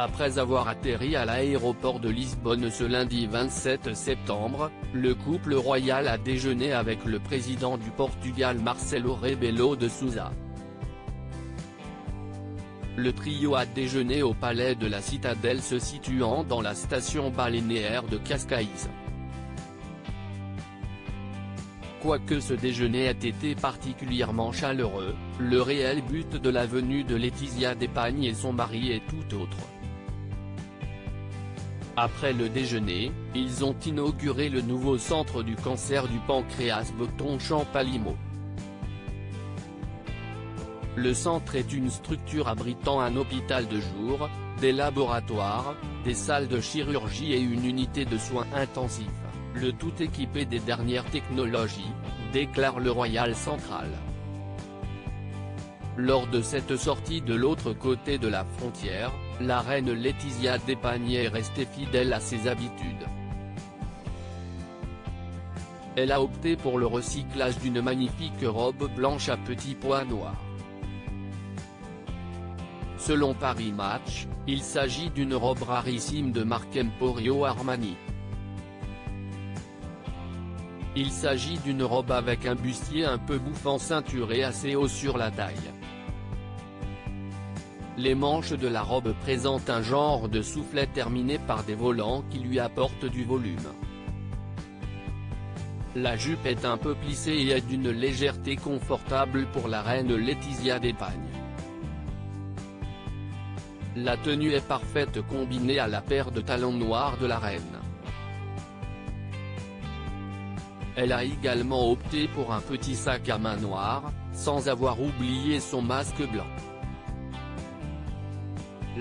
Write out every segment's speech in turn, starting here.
Après avoir atterri à l'aéroport de Lisbonne ce lundi 27 septembre, le couple royal a déjeuné avec le président du Portugal Marcelo Rebelo de Sousa. Le trio a déjeuné au palais de la Citadelle se situant dans la station balnéaire de Cascais. Quoique ce déjeuner ait été particulièrement chaleureux, le réel but de la venue de Letizia Depagne et son mari est tout autre. Après le déjeuner, ils ont inauguré le nouveau centre du cancer du pancréas Boton-Champalimaud. Le centre est une structure abritant un hôpital de jour, des laboratoires, des salles de chirurgie et une unité de soins intensifs, le tout équipé des dernières technologies, déclare le Royal Central. Lors de cette sortie de l'autre côté de la frontière, la reine Letizia Depagne est restée fidèle à ses habitudes. Elle a opté pour le recyclage d'une magnifique robe blanche à petits pois noirs. Selon Paris Match, il s'agit d'une robe rarissime de marque Emporio Armani. Il s'agit d'une robe avec un bustier un peu bouffant ceinturé assez haut sur la taille. Les manches de la robe présentent un genre de soufflet terminé par des volants qui lui apportent du volume. La jupe est un peu plissée et est d'une légèreté confortable pour la reine Letizia Depagne. La tenue est parfaite combinée à la paire de talons noirs de la reine. Elle a également opté pour un petit sac à main noir, sans avoir oublié son masque blanc.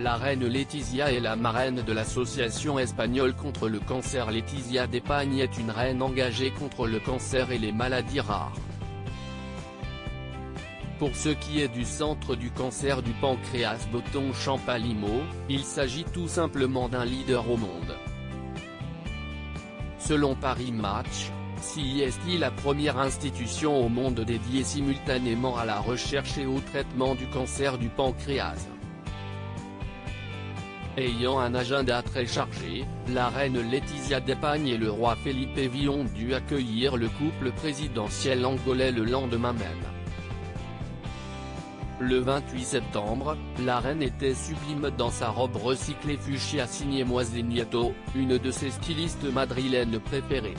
La reine Letizia est la marraine de l'association espagnole contre le cancer. Letizia Depagne est une reine engagée contre le cancer et les maladies rares. Pour ce qui est du centre du cancer du pancréas Boton-Champalimaud, il s'agit tout simplement d'un leader au monde. Selon Paris Match, CIST est la première institution au monde dédiée simultanément à la recherche et au traitement du cancer du pancréas. Ayant un agenda très chargé, la reine Letizia Depagne et le roi Felipe V ont dû accueillir le couple présidentiel angolais le lendemain même. Le 28 septembre, la reine était sublime dans sa robe recyclée fuchsia signée Moiseniato, une de ses stylistes madrilènes préférées.